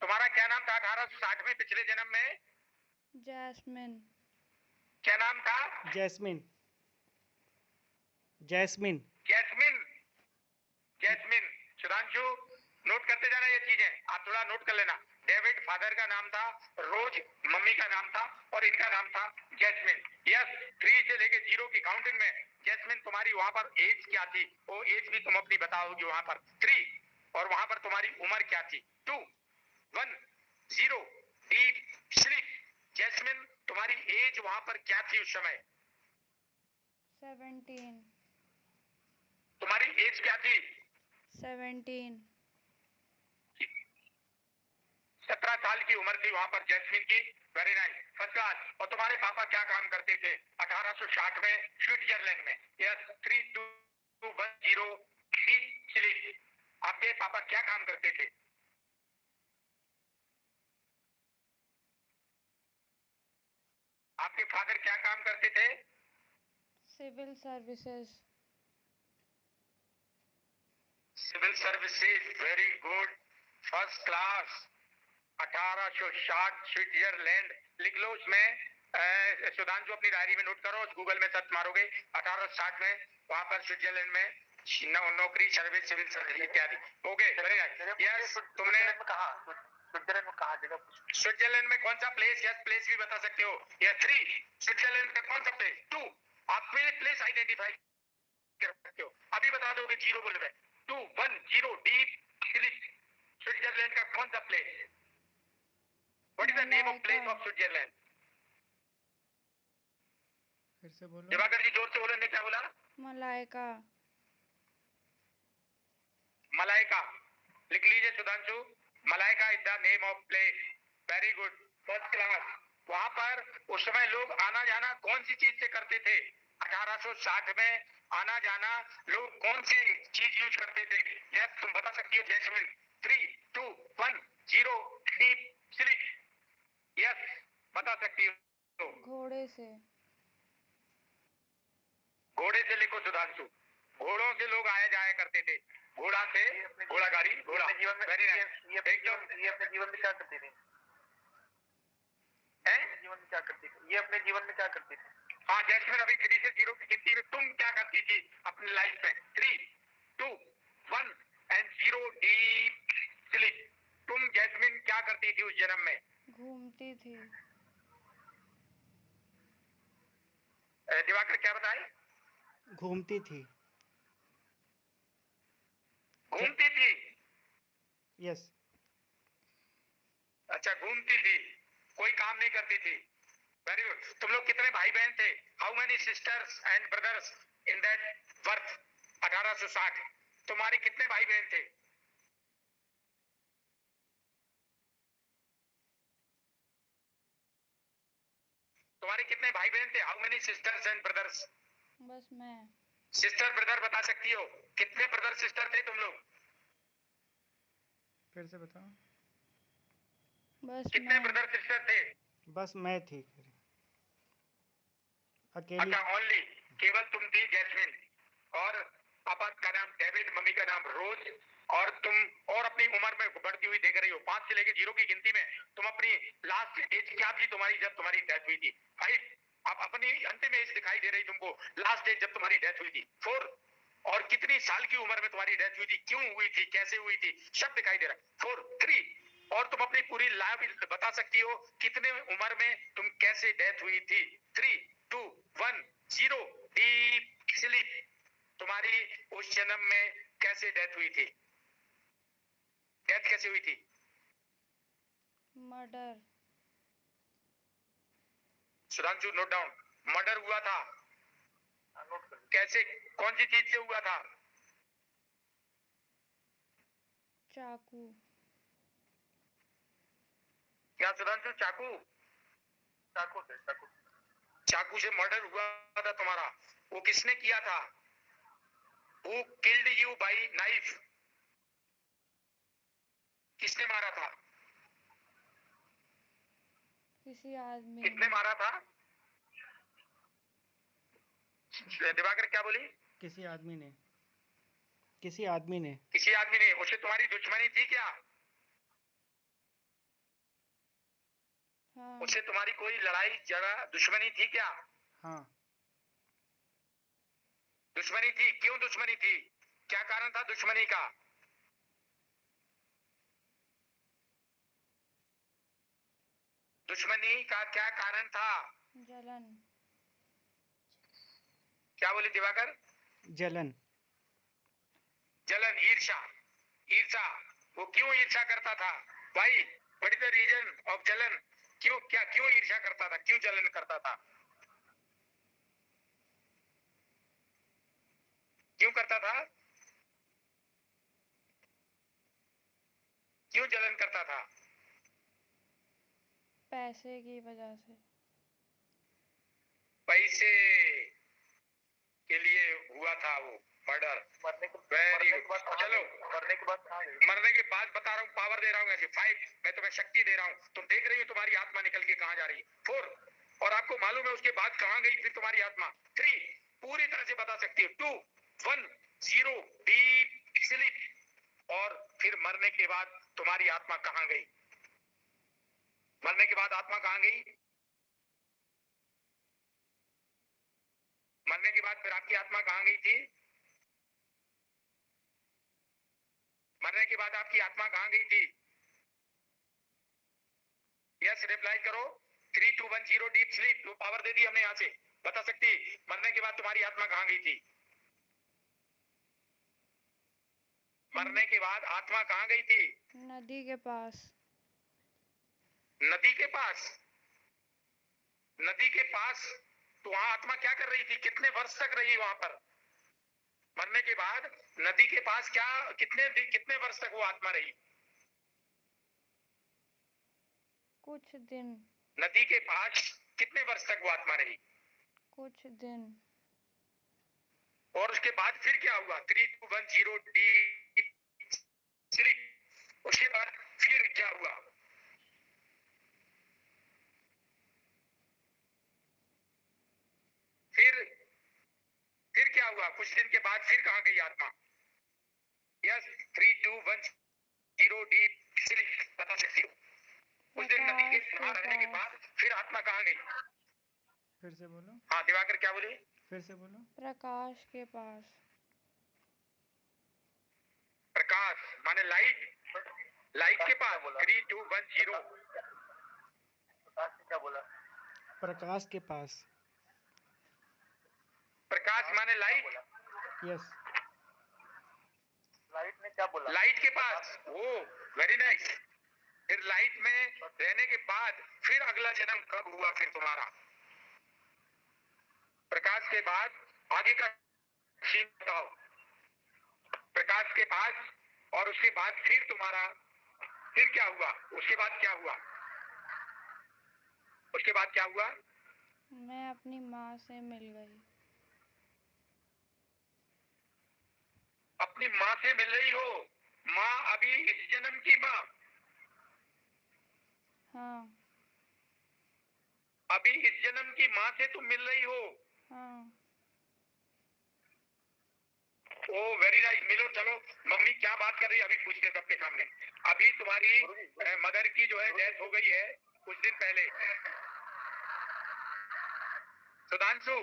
तुम्हारा क्या नाम था 1860 में पिछले जन्म में? जैस्मिन। क्या नाम था? Jasmine. Jasmine. Jasmine. Jasmine. Sudhanshu, note करते जाना ये चीजें, आप थोड़ा नोट कर लेना। डेविड फादर का नाम था, रोज मम्मी का नाम था, और इनका नाम था जैस्मिन। यस, 3 से लेके 0 की काउंटिंग में जैस्मिन तुम्हारी वहां पर एज क्या थी, वो एज भी तुम अपनी बताओगे वहां पर 3, और वहां पर तुम्हारी उम्र क्या थी। 2 1 0 डीप स्लीप। जैस्मिन तुम्हारी एज वहां पर क्या थी उस समय, 17. तुम्हारी एज क्या थी? 17. 17 साल की उम्र थी वहां पर जैस्मिन की। Very nice, first class. और तुम्हारे पापा क्या काम करते थे 1860 में स्विट्जरलैंड में? Yes, 3 2 1 0 deep sleep. आपके पापा क्या काम करते थे? आपके फादर क्या काम करते थे? Civil services. Civil services. Very good, first class. 1860 Switzerland लिख लो उसमें। सुधांशु अपनी डायरी में नोट करो, गूगल में सर्च मारोगे 1860 में वहां पर स्विट्जरलैंड में नौकरी, सर्विस, सिविल सर्विस इत्यादि। Okay, very nice. यस, तुमने कहा स्विट्जरलैंड में, कहा जगह? स्विट्जरलैंड में कौन सा प्लेस? यस, प्लेस भी बता सकते हो। या 3 स्विट्जरलैंड में कौन सा प्लेस? 2 आप प्लेस आइडेंटिफाई कर सकते हो, अभी बता दोगे 0 बोले में। 2 1 0 डीप स्लीप। स्विट्जरलैंड का कौन सा place? What is the name of place of Switzerland? फिर से बोलो। दिवाकर जी जोर से बोलो, ने क्या बोला? Malaika. मलाइका। लिख लीजिए Sudhanshu, Malaika is the name of place. Very good, first class. वहां पर उस समय लोग आना जाना कौन सी चीज से करते थे? 1860 में आना जाना लोग कौन सी चीज यूज करते थे? यस, तुम बता सकती हो जैस्मिन। 3 2 1 0 deep sleep. यस, बता सकती हो। घोड़े से. घोड़े से लिखो सुधांशु। घोड़ों से लोग आया जाया करते थे, घोड़ा से, घोड़ा गाड़ी, घोड़ा। जीवन में एकदम। ये अपने जीवन में क्या करते थे? जीवन में क्या करती थी? ये अपने जीवन में क्या करती थी? हाँ जैस्मिन, अभी 3 से 0 की गिनती में तुम क्या करती थी अपनी लाइफ में? 3 2 1 एंड 0 डीप स्लीप। तुम जैस्मिन क्या करती थी उस जन्म में? घूमती थी. दिवाकर क्या बताए? घूमती थी. घूमती थी। यस. अच्छा, घूमती थी, कोई काम नहीं करती थी। Very good. तुम लोग कितने भाई बहन थे? How many sisters and brothers in that birth? 1860 तुम्हारे कितने भाई बहन थे? तुम्हारे कितने भाई बहन थे? How many sisters and brothers? बस मैं. सिस्टर ब्रदर बता सकती हो? कितने ब्रदर सिस्टर थे तुम लोग? फिर से बताओ। बस कितने मैं. ब्रदर सिस्टर थे? बस मैं थी फिर। अकेली. अच्छा, ओनली, केवल तुम थी जैस्मिन, और पापा का नाम डेविड, मम्मी का नाम रोज, और तुम और अपनी उम्र में बढ़ती हुई देख रही हो। 5 से लेके 0 की गिनती में तुम अपनी लास्ट एज क्या थी तुम्हारी जब तुम्हारी डेथ हुई थी? 5 आप अपनी अंतिम एज दिखाई दे रही तुमको, लास्ट एज जब तुम्हारी डेथ हुई थी। 4 और कितनी साल की उम्र में तुम्हारी डेथ हुई थी, क्यों हुई थी, कैसे हुई थी, सब दिखाई दे रहा है। 4 3 और तुम अपनी पूरी लाइफ बता सकती हो कितने उम्र में तुम कैसे डेथ हुई थी। 3 2 1 0 डीप स्लीप। तुम्हारी उस जन्म में कैसे डेथ हुई थी? डेथ कैसे हुई थी? Murder. Sudhanshu note down. Murder हुआ था। कैसे, कौन सी चीज से हुआ था? चाकू. क्या सुधांशु? चाकू? चाकू से, चाकू से मर्डर हुआ था तुम्हारा। वो किसने किया था? Who killed you by knife? किसने मारा था? किसी आदमी किसने ने. मारा था? दिवाकर क्या बोली? किसी आदमी ने. किसी आदमी ने. किसी आदमी ने। उससे तुम्हारी दुश्मनी थी क्या? हाँ. उससे तुम्हारी कोई लड़ाई झगड़ा दुश्मनी थी क्या? हाँ. दुश्मनी थी। क्यों दुश्मनी थी? क्या कारण था दुश्मनी का? दुश्मनी का क्या कारण था? जलन। क्या बोले दिवाकर? जलन। जलन, ईर्षा। ईर्षा, वो क्यों ईर्षा करता था? भाई, what is the reason of जलन? क्यों ईर्षा करता था, क्यों जलन करता था, क्यों करता था, क्यों जलन करता था? पैसे की वजह से। पैसे के लिए हुआ था वो मर्डर। Very good. चलो, मरने के बाद बता रहा हूँ, पावर दे रहा हूँ ऐसे। 5, मैं तुम्हें शक्ति दे रहा हूँ। तुम देख रही हो तुम्हारी आत्मा निकल के कहाँ जा रही है। 4, और आपको मालूम है उसके बाद कहाँ गई फिर तुम्हारी आत्मा। 3, पूरी तरह से बता सकती है। 2, 1, 0 डीप स्लीप। और फिर मरने के बाद तुम्हारी आत्मा कहाँ गई? मरने के बाद आत्मा कहाँ गई? मरने के बाद फिर आपकी आत्मा कहाँ गई थी? मरने के बाद आपकी आत्मा कहाँ गई थी? यस, रिप्लाई करो। 3, 2, 1, 0 डीप स्लीप। तो पावर दे दी हमने यहाँ से। बता सकती मरने के बाद तुम्हारी आत्मा कहाँ गई थी? मरने के बाद आत्मा कहाँ गई थी? नदी के पास। नदी के पास। नदी के पास, तो वहां आत्मा क्या कर रही थी? कितने वर्ष तक रही वहां पर? मरने के बाद नदी के पास क्या, कितने वर्ष तक वो आत्मा रही? कुछ दिन। नदी के पास कितने वर्ष तक वो आत्मा रही? कुछ दिन। और उसके बाद फिर क्या हुआ? 3, 2, 1, 0 डीप स्लीप। उसके बाद फिर क्या हुआ? फिर क्या हुआ? कुछ दिन के बाद फिर कहाँ गई आत्मा? Yes, 3, 2, 1, 0 deep sleep. बता सकती हो? उस दिन नदी के वहां रहने के बाद फिर आत्मा कहाँ गई? फिर से बोलो। हाँ दिवाकर, क्या बोले? फिर से बोलो। प्रकाश के पास। प्रकाश माने लाइट। लाइट के पास। 3, 2, 1, 0। क्या बोला? प्रकाश के पास। प्रकाश माने लाइट। यस। लाइट ने क्या बोला? लाइट के पास। ओ, वेरी नाइस। फिर लाइट में रहने के बाद फिर अगला जन्म कब हुआ फिर तुम्हारा? प्रकाश के बाद आगे का सीन बताओ। प्रकाश के पास और उसके बाद फिर तुम्हारा, फिर क्या हुआ? उसके बाद क्या हुआ? उसके बाद क्या हुआ? मैं अपनी माँ से मिल गई। अपनी माँ से मिल रही हो? माँ अभी इस जन्म की माँ? हाँ। अभी इस जन्म की माँ से तुम मिल रही हो? हाँ। ओ वेरी नाइस। मिलो, चलो। मम्मी क्या बात कर रही है अभी पूछते सबके सामने। अभी तुम्हारी मदर की जो है डेथ हो गई है कुछ दिन पहले। सुधांशु,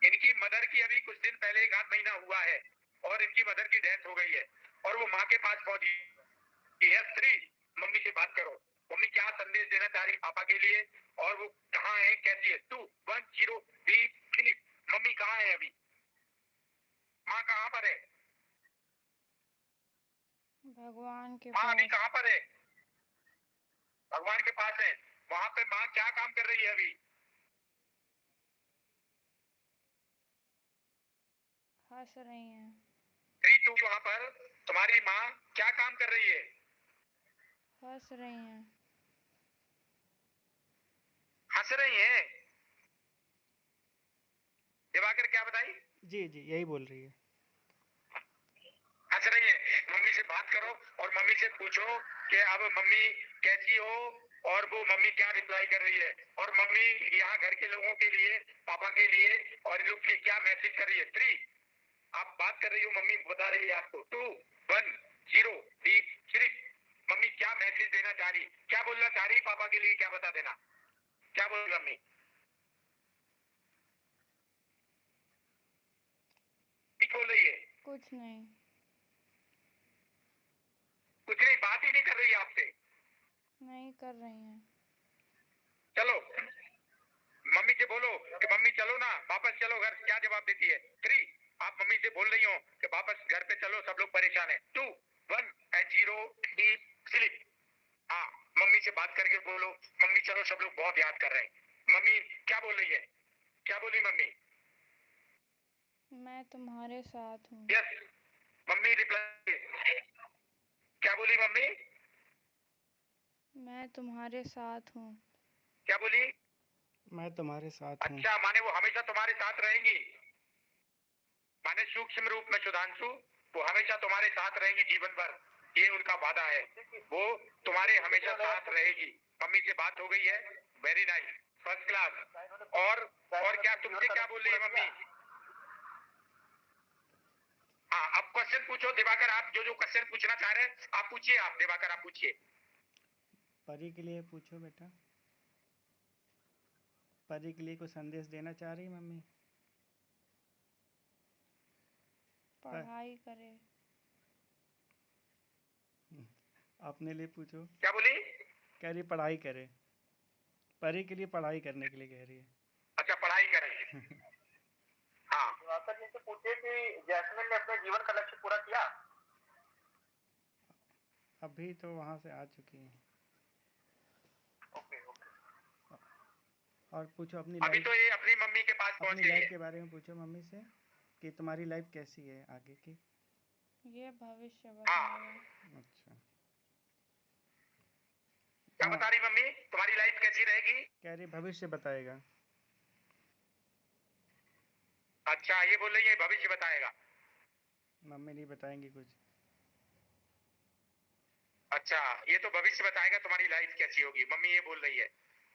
इनकी मदर की अभी कुछ दिन पहले 1 आध महीना हुआ है और इनकी मदर की डेथ हो गई है और वो माँ के पास पहुंची है। 3, मम्मी से बात करो। मम्मी क्या संदेश देना चाह रही पापा के लिए और वो कहाँ है, कैसी है? 2, 1, 0 डीप स्लीप। मम्मी कहाँ है अभी? माँ कहाँ पर है? भगवान के माँ अभी पास। कहाँ पर है? भगवान के पास है। वहां पे माँ क्या काम कर रही है अभी? हंस रही हैं। 3, 2, वहां पर तुम्हारी माँ क्या काम कर रही है? हंस रही हैं। हंस रही है। दिवाकर क्या बताई? जी जी, यही बोल रही है। हंस रही है। मम्मी से बात करो और मम्मी से पूछो कि अब मम्मी कैसी हो और वो मम्मी क्या रिप्लाई कर रही है और मम्मी यहाँ घर के लोगों के लिए, पापा के लिए और इन लोग के क्या मैसेज कर रही है। 3, आप बात कर रही हो, मम्मी बता रही है आपको। 2, 1, 0 डीप स्लीप। मम्मी क्या मैसेज देना चाह रही, क्या बोलना चाह रही पापा के लिए, क्या बता देना, क्या बोल रही मम्मी? बोल रही है? कुछ नहीं। कुछ नहीं, बात ही नहीं कर रही है आपसे। नहीं कर रही हैं। चलो मम्मी से बोलो कि मम्मी चलो ना, वापस चलो घर। क्या जवाब देती है? 3, आप मम्मी से बोल रही हो कि वापस घर पे चलो, सब लोग परेशान है। 2, 1 एंड 0 डीप स्लीप। हाँ, मम्मी से बात करके बोलो, मम्मी चलो, सब लोग बहुत याद कर रहे हैं। मम्मी क्या बोल रही है? क्या बोली मम्मी? मैं तुम्हारे साथ हूँ। Yes, mummy reply. क्या बोली मम्मी? मैं तुम्हारे साथ हूँ। क्या बोली? मैं तुम्हारे साथ हूँ। अच्छा, माने वो हमेशा तुम्हारे साथ रहेंगी। माने सूक्ष्म रूप में सुधांशु, वो हमेशा तुम्हारे साथ रहेंगी जीवन भर, ये उनका वादा है। वो तुम्हारे हमेशा साथ रहेगी। मम्मी से बात हो गई है? Very nice, first class. और क्या तुमसे क्या बोल रही है मम्मी? हाँ, अब क्वेश्चन पूछो दिवाकर, आप जो जो क्वेश्चन पूछना चाह रहे हैं आप पूछिए। आप दिवाकर आप पूछिए। परी के लिए पूछो बेटा। परी के लिए कोई संदेश देना चाह रही मम्मी? पढ़ाई करे। अपने लिए पूछो। क्या बोली? कह रही पढ़ाई करे। परी के लिए पढ़ाई करने के लिए कह रही है। अच्छा, पढ़ाई करेंगे। हाँ, दिवाकर जी से पूछिए कि जैस्मिन ने अपने जीवन का लक्ष्य पूरा किया। अभी तो वहाँ से आ चुकी है। Okay okay. और पूछो अपनी अभी लाइफ। तो ये अपनी मम्मी के पास पहुंच अपनी गई लाइफ है। के बारे में पूछो मम्मी से कि तुम्हारी लाइफ कैसी है आगे की। ये भविष्य हाँ, बताएगा। अच्छा। क्या हाँ, बता रही मम्मी? तुम्हारी लाइफ कैसी रहेगी? कह रही भविष्य बताएगा। अच्छा, ये बोल रही है भविष्य बताएगा। मम्मी नहीं बताएंगी कुछ। अच्छा, ये तो भविष्य बताएगा तुम्हारी लाइफ कैसी होगी, मम्मी ये बोल रही है।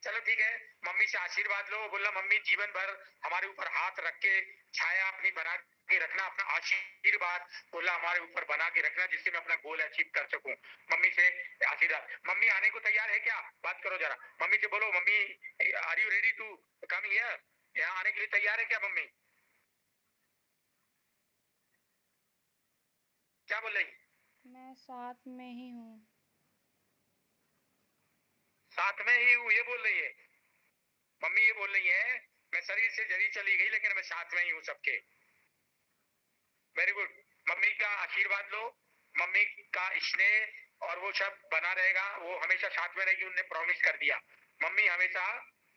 चलो ठीक है, मम्मी से आशीर्वाद लो। बोला मम्मी जीवन भर हमारे ऊपर हाथ रख के छाया अपनी बना के रखना, अपना आशीर्वाद बोला हमारे ऊपर बना के रखना, जिससे मैं अपना गोल अचीव कर सकूं। मम्मी से आशीर्वाद। मम्मी आने को तैयार है क्या? बात करो जरा, मम्मी से बोलो mummy are you ready to come here? यहाँ आने के लिए तैयार है क्या मम्मी? क्या बोल रही? मैं साथ में ही हूँ। साथ में ही हूँ, ये बोल रही है मम्मी। ये बोल रही है मैं शरीर से जरी चली गई लेकिन मैं साथ में ही हूँ सबके। Very good. मम्मी का आशीर्वाद लो, मम्मी का स्नेह और वो सब बना रहेगा, वो हमेशा साथ में रहेगी, उनने प्रॉमिस कर दिया। मम्मी हमेशा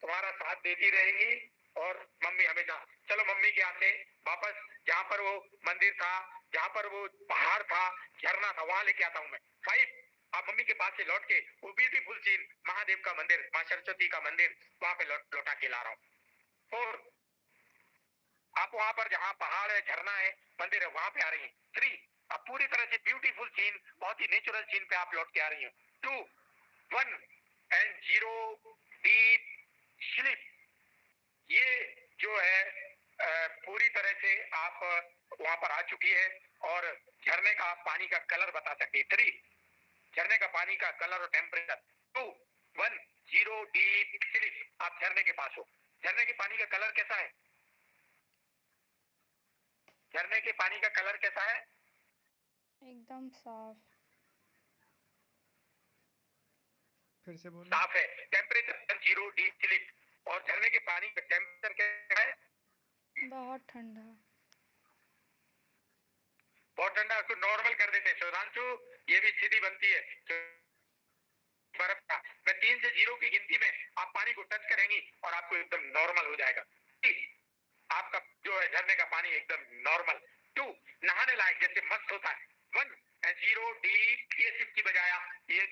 तुम्हारा साथ देती रहेगी और मम्मी हमेशा। चलो मम्मी के यहाँ से वापस जहाँ पर वो मंदिर था, जहाँ पर वो पहाड़ था, झरना था, वहां लेके आता हूँ मैं। 5, आप मम्मी के पास से लौट के वो ब्यूटीफुल सीन महादेव का मंदिर, माँ सरस्वती का मंदिर, वहां पे लौटा के ला रहा हूँ। 4, आप वहां पर जहाँ पहाड़ है, झरना है, मंदिर है, वहां पे आ रही है। 3, आप पूरी तरह से ब्यूटीफुल सीन, बहुत ही नेचुरल सीन पे आप लौट के आ रही हैं। 2, 1 एंड 0 डीप स्लीप। ये जो है पूरी तरह से आप वहां पर आ चुकी है और झरने का पानी का कलर बता सकती है। 3, झरने का पानी का कलर और टेम्परेचर। 2, 1 0 deep sleep. आप झरने के पास हो। झरने के पानी का कलर कैसा है? झरने के पानी का कलर कैसा है? एकदम साफ। फिर से बोलो। साफ है। Temperature 0 deep sleep. और झरने के पानी का टेम्परेचर क्या है? बहुत ठंडा। बहुत ठंडा। उसको नॉर्मल कर देते हैं सुधांशु, ये भी स्थिति बनती है बर्फ का। मैं 3 से 0 की गिनती में आप पानी को टच करेंगी और आपको एकदम नॉर्मल हो जाएगा। आपका जो है झरने का पानी एकदम नॉर्मल। 2, नहाने लायक जैसे मस्त होता है। 1 एंड 0 डीप। ये सिप की बजाया ये,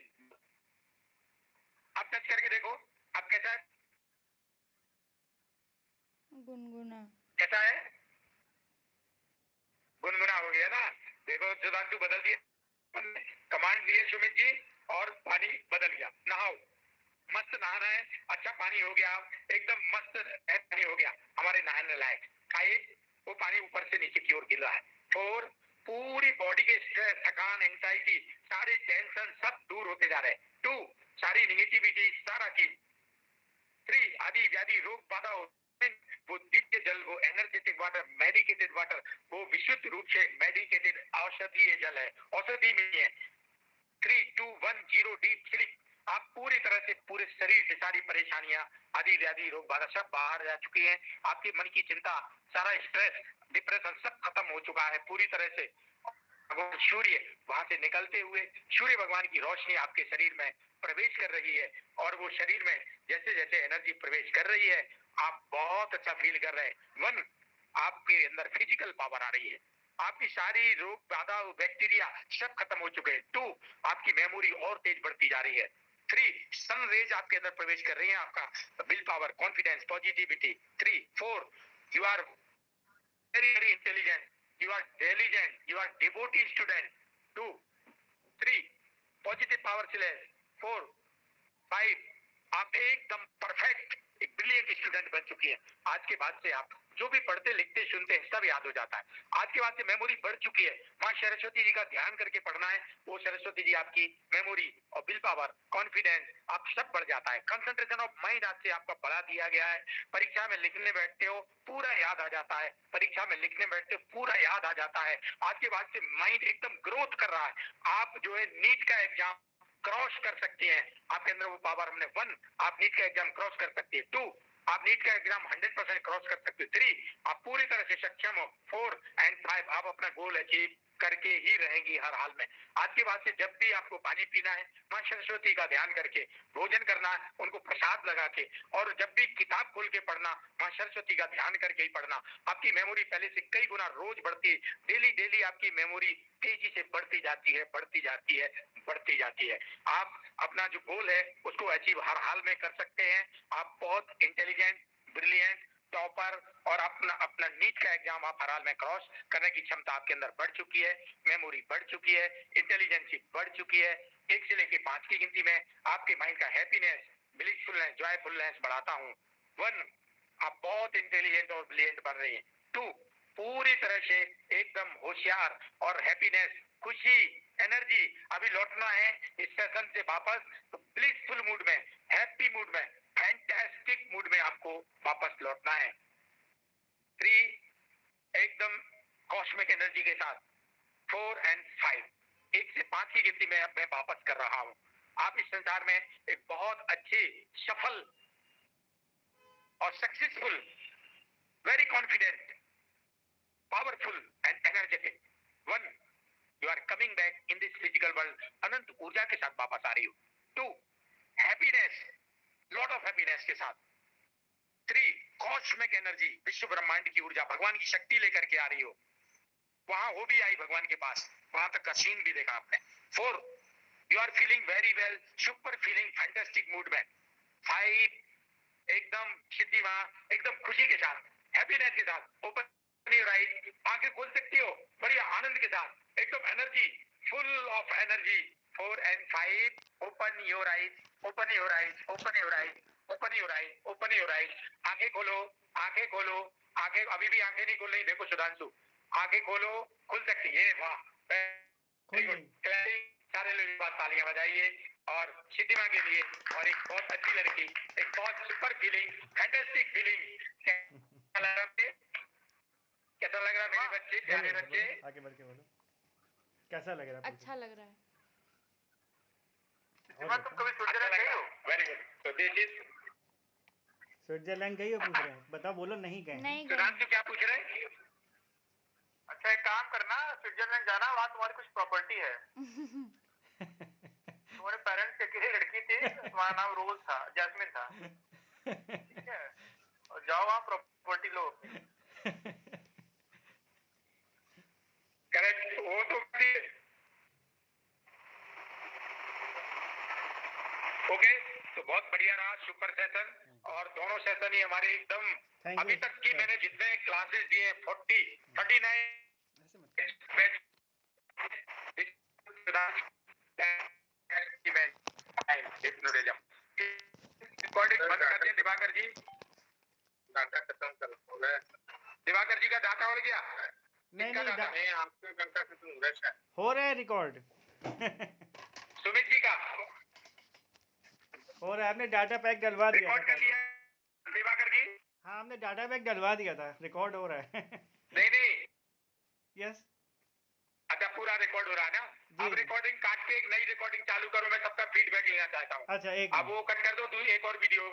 आप टच करके देखो आप कैसा है? गुनगुना। कैसा है? गुनगुना हो गया ना। देखो सुधांशु बदल दिए, कमांड दिए सुमित जी और पानी बदल गया। नहाओ, मस्त नहाना है। अच्छा पानी हो गया, एकदम मस्त पानी हो गया हमारे नहाने लायक। 5, वो पानी ऊपर से नीचे की ओर गिर रहा है। 4, पूरी बॉडी के स्ट्रेस, थकान, एंजाइटी, सारे टेंशन सब दूर होते जा रहे हैं। 2, सारी निगेटिविटी, सारा चीज। 3, आदि व्याधि रोग बाधा हो, वो दिव्य जल, वो एनर्जेटिक वाटर, मेडिकेटेड वाटर, वो विशुद्ध रूप से मेडिकेटेड औषधीय जल है, औषधि में है। 3, 2, 1 0 डीप स्लीप। आप पूरी तरह से पूरे शरीर से सारी परेशानियां, आदि व्याधि, रोग बाधा सब बाहर जा चुकी है। आपकी मन की चिंता, सारा स्ट्रेस, डिप्रेशन सब खत्म हो चुका है पूरी तरह से। भगवान सूर्य वहां से निकलते हुए, सूर्य भगवान की रोशनी आपके शरीर में प्रवेश कर रही है, और वो शरीर में जैसे जैसे एनर्जी प्रवेश कर रही है, आप बहुत अच्छा फील कर रहे हैं। वन, आपके अंदर फिजिकल पावर आ रही है, आपकी सारी रोग बाधा, बैक्टीरिया सब खत्म हो चुके हैं। टू, आपकी मेमोरी और तेज बढ़ती जा रही है। थ्री, सन रेज आपके अंदर प्रवेश कर रही है, आपका will power, confidence, positivity. Three, four, you are very very intelligent, you are diligent, you are devotee student. 2, 3, positive power cells. 4, 5, आप एकदम परफेक्ट एक ब्रिलियंट स्टूडेंट बन चुकी है। आज के बाद से आप जो भी पढ़ते लिखते सुनते हैं सब याद हो जाता है। आज के बाद से मेमोरी बढ़ चुकी है। माँ सरस्वती जी का ध्यान करके पढ़ना है, वो सरस्वती जी आपकी मेमोरी और विल पावर, कॉन्फिडेंस आप सब बढ़ जाता है। कंसंट्रेशन ऑफ माइंड आज से आपका बढ़ा दिया गया है। परीक्षा में लिखने बैठते हो पूरा याद आ जाता है, परीक्षा में लिखने बैठते हो पूरा याद आ जाता है। आज के बाद से माइंड एकदम ग्रोथ कर रहा है। आप जो है नीट का एग्जाम क्रॉस कर सकती हैं, आपके अंदर वो पावर हमने। 1, आप नीट का एग्जाम क्रॉस कर सकती है। 2, आप नीट का एग्जाम 100% क्रॉस कर सकते हो। 3, आप पूरी तरह से सक्षम हो। 4 एंड 5, आप अपना गोल अचीव करके ही रहेंगी हर हाल में। आज के बाद से जब भी आपको पानी पीना है, माँ सरस्वती का ध्यान करके, भोजन करना है उनको प्रसाद लगा के, और जब भी किताब खोल के पढ़ना, माँ सरस्वती का ध्यान करके ही पढ़ना। आपकी मेमोरी पहले से कई गुना रोज बढ़ती है। डेली डेली आपकी मेमोरी तेजी से बढ़ती जाती है, बढ़ती जाती है, बढ़ती जाती है। आप अपना जो गोल है उसको अचीव हर हाल में कर सकते हैं। आप बहुत इंटेलिजेंट, ब्रिलियंट, टॉपर, और अपना अपना नीट का एग्जाम आप हर हाल में क्रॉस करने की क्षमता आपके अंदर बढ़ चुकी है। मेमोरी बढ़ चुकी है, इंटेलिजेंसी बढ़ चुकी है। 1 से लेके 5 की गिनती में आपके माइंड का हैप्पीनेस, ब्लिसफुलनेस, जॉयफुलनेस बढ़ाता हूँ। 1, आप बहुत इंटेलिजेंट और ब्रिलियंट बन रही हैं। 2, पूरी तरह से एकदम होशियार और हैप्पीनेस, खुशी, एनर्जी अभी लौटना है इस सेशन से वापस, तो ब्लिसफुल मूड में, हैप्पी मूड में, फैंटास्टिक मूड में आपको वापस लौटना है। 3, एकदम कॉस्मिक एनर्जी के साथ। 4 एंड 5, 1 से 5 की गिनती में अब मैं वापस कर रहा हूं। आप इस संसार में एक बहुत अच्छे, सफल और successful, very confident, powerful and energetic 1, you are coming back in this physical world, अनंत ऊर्जा के साथ वापस आ रही हो। 2, हैप्पीनेस, लॉट ऑफ हैप्पीनेस के साथ। 3, कॉस्मिक एनर्जी, विश्व ब्रह्मांड की ऊर्जा, भगवान की शक्ति लेकर के आ रही हो। वहां हो भी आई भगवान के पास, वहां तक का सीन भी देखा आपने। 4, you are feeling very well, super feeling, fantastic mood में। 5, एकदम सिद्धि मां, एकदम खुशी के साथ, हैप्पीनेस के साथ। ओपन योर आईज, आंखें खोल सकती हो बढ़िया आनंद के साथ, एकदम energy, full of energy. 4 and 5, open your eyes, open your eyes, open your eyes, open your eyes, open your eyes. आंखें खोलो, आंखें खोलो, आंखें, अभी भी आंखें नहीं खोल रही, देखो सुधांशु, आंखें खोलो, खुल सकती है। वाह, वेरी गुड। सारे लोग एक बार तालियां बजाइए और सिद्धिमा के लिए, और एक बहुत अच्छी लड़की, एक बहुत सुपर फीलिंग, फैंटास्टिक फीलिंग। कैसा लग रहा है, कैसा लग रहा है मेरे बच्चे, प्यारे बच्चे? आगे बढ़ के बोलो, कैसा लग रहा है? अच्छा लग रहा है। तुम कभी स्विट्जरलैंड गए हो? Very good. तो दिस इज, स्विट्जरलैंड गई हो? पूछ रहे हैं, बताओ, बोलो नहीं गए। नहीं सुधांशु गई। क्या पूछ रहे हैं? अच्छा एक काम करना, स्विट्जरलैंड जाना, वहाँ तुम्हारी कुछ प्रॉपर्टी है। तुम्हारे पेरेंट्स के अकेले लड़की थी, तुम्हारा नाम रोज था, जैस्मिन था, ठीक है? और जाओ वहाँ प्रॉपर्टी लो। करेक्ट, वो तो ओके। तो बहुत बढ़िया रहा सुपर सेशन, और दोनों सेशन ही हमारे एकदम, Thank अभी you. तक की मैंने जितने क्लासेस दिए 39 ऐसे मत रिकॉर्डिंग बंद कर दिया दिवाकर जी, डाटा खत्म कर हो गया। दिवाकर जी का डाटा हो गया? नहीं नहीं, नहीं, आपका डाटा खत्म हो गया। हो रहा है रिकॉर्ड। सुमित जी का हो रहा है, आपने डाटा पैक डलवा दिया रिकॉर्ड था कर लिया दिवाकर जी? हाँ, हमने डाटा पैक डलवा दिया था, रिकॉर्ड हो रहा है। नहीं नहीं, यस, अच्छा पूरा रिकॉर्ड हो रहा है ना? अब रिकॉर्डिंग काट के एक नई रिकॉर्डिंग चालू करो, मैं सबका फीडबैक लेना चाहता हूँ। अच्छा एक अब वो कट कर दो, एक और वीडियो